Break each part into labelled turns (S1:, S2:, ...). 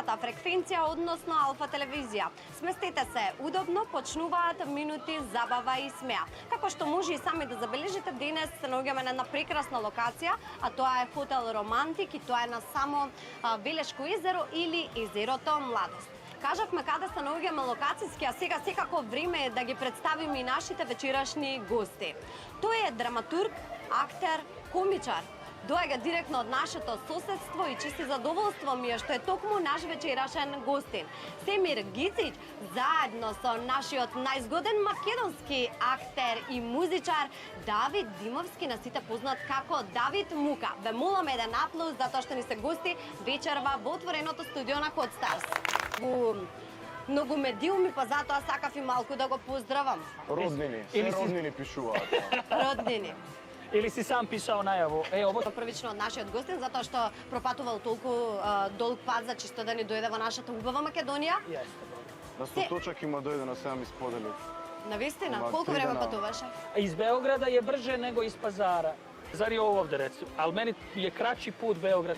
S1: алфа фреквенција, односно алфа телевизија. Сместете се удобно, почнуваат минути забава и смеа. Како што може и сами да забележите, денес се наоѓаме на една прекрасна локација, а тоа е хотел Романтик и тоа е на само Велешко езеро или езерото Младост. Кажавме каде се наоѓаме локацијски, а сега секако време е да ги представиме и нашите вечерашни гости. Тој е драматург, актер, комичар. Доаѓа директно од нашето соседство и чисти задоволство ми е што е токму наш вечерашен гостин. Семир Гицич, заедно со нашиот најзгоден македонски актер и музичар Давид Димовски, на сите познат како Давид Мука. Ве молам еден аплауз затоа што ни се гости вечерва во отвореното студио на Hot Stars. Многу медиуми, па затоа сакав и малку да го поздравам.
S2: Роднини, се роднини пишуваат.
S1: Роднини.
S3: Или си сам пишал најаво? Ово
S1: првично од нашиот гостин, затоа што пропатувал толку долг пат за чисто да ни дојде во нашата убава Македонија.
S2: На Стоточак има дојде на сега ми сподели.
S1: Навистина, колку време патуваше?
S3: Из Београда е брже него из Пазара. Зари овде рецу, ал мени е крачи пут Београд.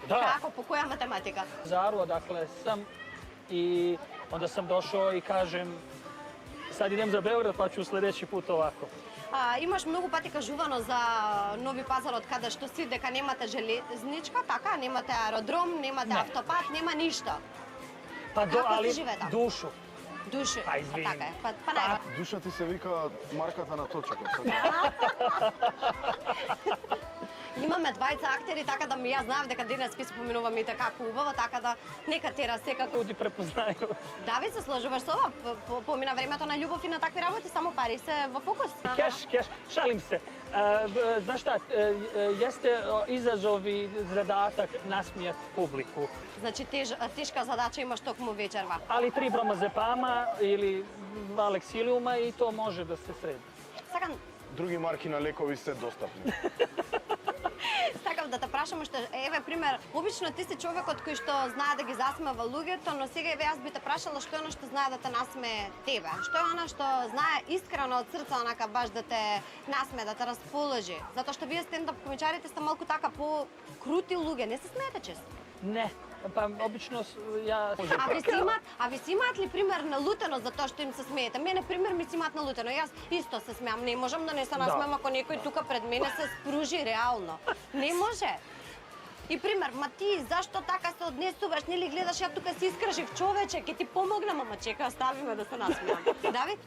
S1: Како, по која математика?
S3: Зару, одакле сам и онда сам дошao и кажем сад идем за Београд, па ću следеći put овако.
S1: Имаш многу пати кажувано за Нови Пазар од каде што си дека немате железничка, така, немате аеродром, немате автопат, нема ништо.
S3: Па али душу.
S1: Душу.
S3: Па извини.
S1: Така е. Па најва.
S2: Душа ти се вика марката на точакот.
S1: Имаме двајца актери, така да ми јас знаев дека денес ќе се поминуваме и така убаво, така да нека тера секако
S3: луѓе препознају.
S1: Давид, се сложуваш со ова? Помина времето на љубов и на такви работи, само пари се во фокус.
S3: Кеш, шалим се. Знаеш шта, јесте изазов и задатак насмијат публику.
S1: Значи тешка задача имаш токму вечерва.
S3: Али 3 бромазепама или 2 лексилиума и то може да се среди.
S1: Сакам
S2: други марки на лекови се достапни.
S1: Сакам да те прашам што еве пример, обично ти си човекот кој што знае да ги засмева луѓето, но сега еве јас би те прашала што е она што знае да те насмее тебе. Што е она што знае искрено од срце онака баш да те насмее, да те расположи. Затоа што вие стендап комичарите сте малку така по крути луѓе, не се смеете често?
S3: Не. Па обично ја
S1: А ви си имаат ли пример налутено за тоа што им се смеете? Мене пример ми си имаат налутено. Јас исто се смеам, не можам да не се насмеам ако некој тука пред мене се спружи реално. Не може. И пример, ма ти зашто така се однесуваш, нели гледаш ја тука си искршив човече, ќе ти помогнам, ама чека, оставиме да се насмеам. Давид?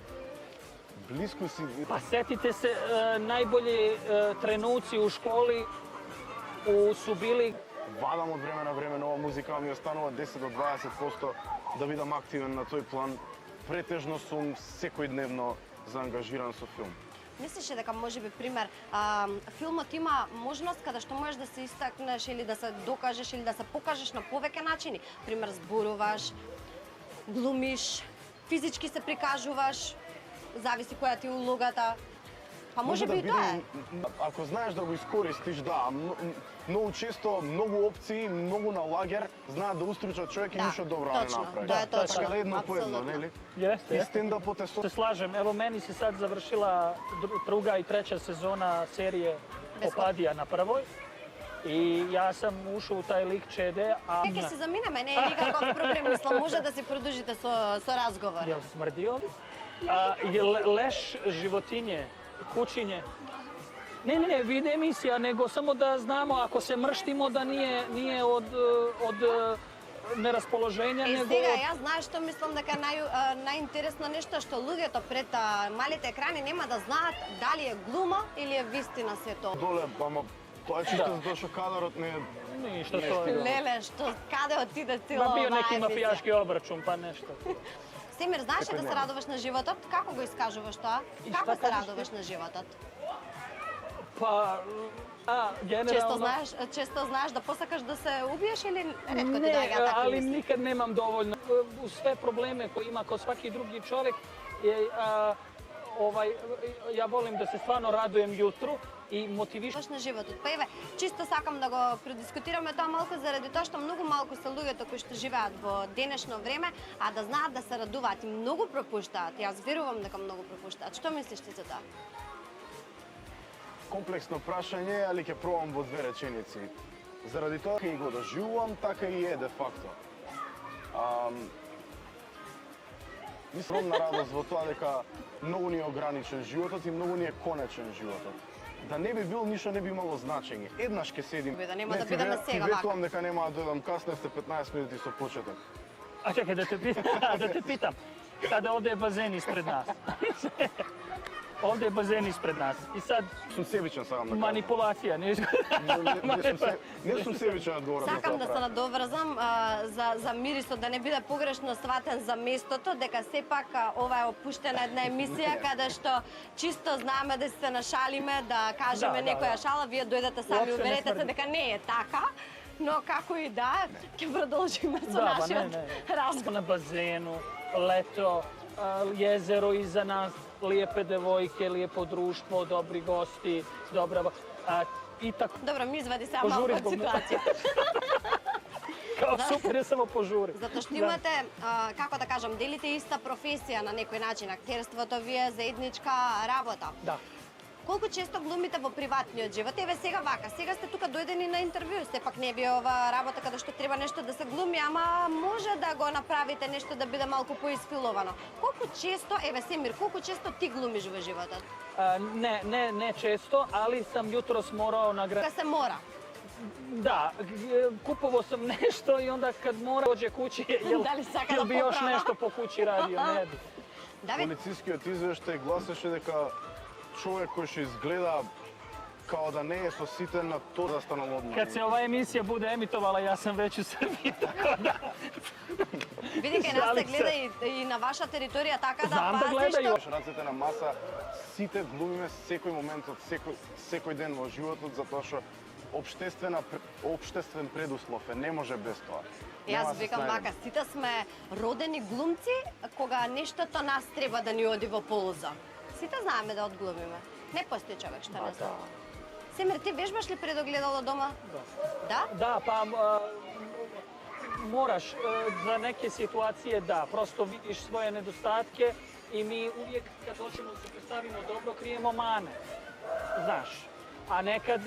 S2: Близко си.
S3: Па сетите се најбољи тренуци у школи су били.
S2: Вадам од време на време нова музика, ми останува 10 до 20% да бидам активен на тој план. Претежно сум секојдневно заангажиран со филм.
S1: Мислиш дека можеби пример филмот има можност каде што можеш да се истакнеш или да се докажеш или да се покажеш на повеќе начини? Пример зборуваш, глумиш, физички се прикажуваш, зависи која ти е улогата. Па може би и тоа е.
S2: Ако знаеш да го искористиш, да. Многу често, многу опции, многу на лагер знаат да устручат човек и ништо добро не направи.
S1: Да, точно.
S2: Така да едно по едно, нели?
S3: Јесте.
S2: И стендапот е
S3: Се слажем. Ево мене се сад завршила друга и трета сезона серије Опадија на првој. И јас сам ушол у тај лик ЧД, а...
S1: Ќе се заминеме, не е никаков проблем, мислам, може да се продолжите со разговор.
S3: Јел смрдио? Леш животиње, кучиње. Не, виде емисија, него само да знамо, ако се мрштимо, да nije од нерасположење, него...
S1: Сега, јас знаеш што мислам дека најинтересно нешто што луѓето пред малите екрани нема да знаат дали е глума или е вистина се тоа.
S2: Доле, ама тоа е чисто затоа што кадарот не е...
S3: Ништо тоа.
S1: Леле, што каде отиде цела оваа
S3: Био неки
S1: емисија?
S3: мафијашки обрачун, па нешто.
S1: Семир, знаеш да се радуваш на животот? Како го искажуваш тоа? Како се радуваш на животот?
S3: Па, генерално...
S1: Често знаеш да посакаш да се убиеш или ретко ти
S3: Не,
S1: доаѓаат такви
S3: али
S1: мисли?
S3: никад немам доволно. У све проблеме кои има кој сваки други човек, ја волим да се стварно радуем јутру и мотивираш
S1: на животот. Па еве, чисто сакам да го предискутираме тоа малку заради тоа што многу малку се луѓето кои што живеат во денешно време, а да знаат да се радуваат и многу пропуштаат. Јас верувам дека многу пропуштаат. Што мислиш ти за тоа?
S2: Комплексно прашање, али ќе пробам во 2 реченици. Заради тоа и го доживувам, така и е де факто. Мислам на радост во тоа дека многу ни е ограничен животот и многу ни е конечен животот. Да не би бил, ништо не би имало значење. Еднаш ќе седим.
S1: Да нема да бидеме сега вака.
S2: Ти ветувам дека нема да дојдам касно, сте 15 минути со почеток.
S3: А чекај да те питам. Каде овде е базен испред нас? Овде е базен испред нас. И сад
S2: Сум себичен сакам да кажам.
S3: манипулација, не
S2: Не сум себичен одговорам за
S1: Сакам да
S2: тоа.
S1: се надоврзам за мирисот, да не биде погрешно сватен за местото, дека сепак ова е опуштена една емисија каде што чисто знаеме да се нашалиме, да кажеме некоја шала, вие дојдете сами,
S3: Уопште не
S1: уверете се
S3: тврдим.
S1: дека не е така. Но како и да, ќе продолжиме со нашиот разговор.
S3: На базену, лето, језеро иза нас, лиепе девојке, лиепо друштво, добри гости, добра... И така,
S1: Добро, ми извади сега
S3: Пожури
S1: малку од
S3: због
S1: ситуација.
S3: као супер е само пожури.
S1: Затоа што имате, како да кажам, делите иста професија на некој начин. Актерството ви е заедничка работа.
S3: Да.
S1: Колку често глумите во приватниот живот? Еве сега вака, сега сте тука дојдени на интервју, сепак не би ова работа каде што треба нешто да се глуми, ама може да го направите нешто да биде малку поисфиловано. Колку често, еве Семир, колку често ти глумиш во животот?
S3: Не често, али сам јутрос морao на град.
S1: Кога се мора.
S3: Да, купувao сам нешто и onda kad mora dođe kući,
S1: Дали сака
S3: jel
S1: да
S3: bi još
S1: поправа?
S3: nešto po kući radio, ne bi.
S1: Давид,
S2: Полицискиот извештај гласеше дека човек кој што изгледа као да не е со сите на тоа да станал одмор.
S3: Kad se ova emisija bude emitovala, ja sam već u Srbiji, tako da...
S1: види кај нас се
S3: Шалим се.
S1: гледа и на ваша територија така да
S3: Знам да
S1: пазиш
S3: гледају.
S1: што...
S2: Рацете на маса, сите глумиме секој момент од секој ден во животот, затоа што општествен предуслов е, не може без тоа. Нема
S1: Јас
S2: да се
S1: викам
S2: снајдеме.
S1: вака, сите сме родени глумци кога нештото нас треба да ни оди во полза. Сите знаеме да одглумиме. Не постои човек што не знае. Семир, ти вежбаш ли пред огледало дома? Да?
S3: Da, pa moraš za neke situacije, da, prosto vidiš svoje nedostatke i mi uvijek kad hoćemo da se predstavimo dobro, krijemo mane, znaš. A nekad,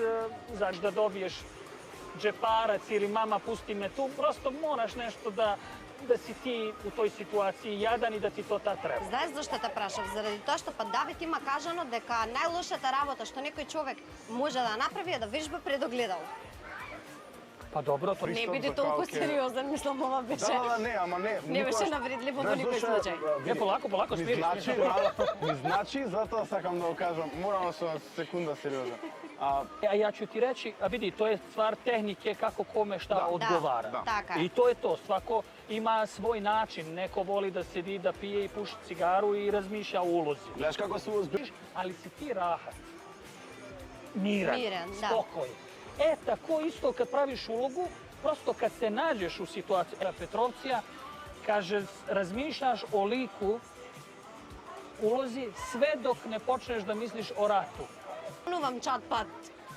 S3: znaš, da dobiješ džeparac ili mama pusti me tu, prosto moraš nešto da si ti u toj situaciji jadan i da ti to tad treba.
S1: Знаеш зашто те прашав? Заради тоа што па Давид има кажано дека најлошата работа што некој човек може да направи е да вежба пред огледало.
S3: Pa dobro, to
S1: Не
S2: Пристап
S1: биде
S2: за
S1: толку
S2: калке.
S1: сериозен, мислам ова беше.
S2: Да, не, ама не.
S1: Не беше
S2: никогаш-
S1: навредливо во
S2: Знаеш
S1: никој
S2: зашто,
S1: случај.
S2: види,
S3: polako,
S2: Ми
S3: smiri.
S2: значи, ми значи, затоа сакам да го кажам, морам да сум секунда сериозен.
S3: A ja ću ti reći, a vidi, to je stvar tehnike kako kome šta odgovara.
S2: da.
S1: Така е.
S3: I to je to, svako ima svoj način. Neko voli da sedi, da pije i puši cigaru i razmišlja o ulozi.
S2: Гледаш како се озбиш?
S3: Ali si ti rahat, miran,
S1: Miran, da.
S3: spokoj. E, tako isto kad praviš ulogu, prosto kad se nađeš u situaciji Petrovcija, kaže, razmišljaš o liku, ulozi, sve dok ne počneš da misliš o ratu.
S1: Планувам чат пат.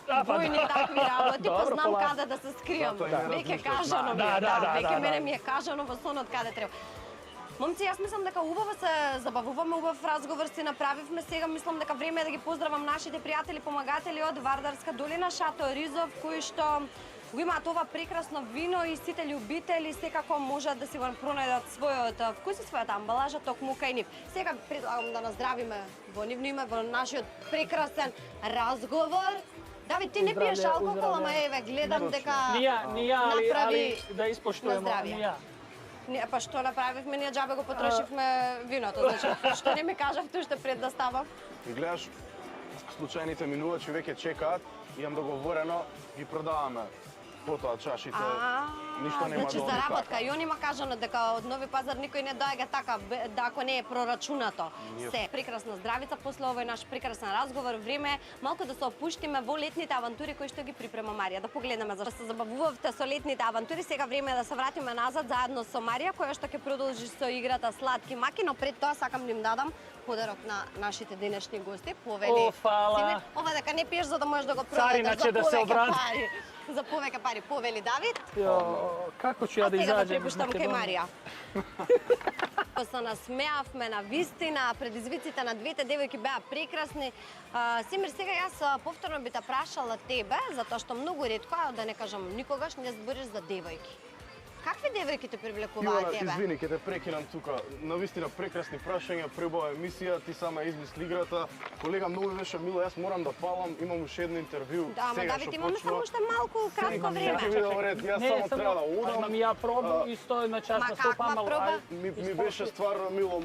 S3: Да, па
S1: Војни
S3: да.
S1: такви работи, па
S3: Добро,
S1: знам
S3: поласно.
S1: каде да се скријам.
S2: Затоа и не
S1: Веќе
S2: размишлаш.
S1: кажано ми е,
S3: Да,
S1: веќе
S3: да,
S1: мене
S3: да.
S1: ми е кажано во сонот каде треба. Момци, јас мислам дека убаво се забавуваме, убав разговор си направивме. Сега мислам дека време е да ги поздравам нашите пријатели, помагатели од Вардарска долина, Шато Ризов, кои што го имаат ова прекрасно вино и сите љубители секако можат да си го пронајдат својот вкус и својата амбалажа токму кај нив. Сега предлагам да наздравиме во нивно име во нашиот прекрасен разговор. Давид, ти не пиеш
S3: Уздравље,
S1: алкохол, ама
S3: уздравље.
S1: еве гледам дека
S3: Ni ja, ali
S1: направи
S3: da ispoštujemo,
S1: на здравје.
S3: ni ja.
S1: Не, па што направивме, ние џабе го потрошивме виното, значи што не ми кажавте уште пред да ставам?
S2: И гледаш, случајните минувачи веќе чекаат, имам договорено, ги продаваме потоа чашите. Ништо нема
S1: значи
S2: да оди
S1: заработка.
S2: така.
S1: И он има кажано дека од Нови Пазар никој не доаѓа така, да ако не е прорачунато. Се, прекрасна здравица после овој наш прекрасен разговор, време е малку да се опуштиме во летните авантури кои што ги припрема Марија. Да погледнеме зашто се забавувавте со летните авантури, сега време е да се вратиме назад заедно со Марија, која што ќе продолжи со играта Сладки маки, но пред тоа сакам да им дадам подарок на нашите денешни гости. Повели.
S3: О, фала.
S1: Симе, ова дека не пиеш за да можеш да го
S3: Царина
S1: продадеш
S3: ќе да се обрати.
S1: пари. За повеќе пари, повели Давид.
S3: Kako ću ja da
S1: А сега да
S3: izađem iz
S1: препуштам кај
S3: Makedonije?
S1: Марија. Се насмеавме на вистина, предизвиците на двете девојки беа прекрасни. Семир, сега јас повторно би те прашала тебе, затоа што многу ретко, а да не кажам никогаш, не збориш за девојки. Какви девојки те привлекуваат
S2: Ивана,
S1: тебе?
S2: извини, ќе те прекинам тука. Навистина прекрасни прашања, пребава емисија, ти сама измисли играта. Колега, многу ми беше мило, јас морам да палам, имам уште едно интервју.
S1: Да, ама
S2: сега
S1: Давид,
S2: што
S1: имаме
S2: почнува.
S1: само уште малку кратко
S2: Ќе
S1: време.
S2: биде во ред, јас само треба да одам.
S3: Имам ја пробу исто на час
S1: Ма
S3: наступам,
S1: каква
S3: али
S1: проба?
S3: ај,
S2: Ми беше стварно мило.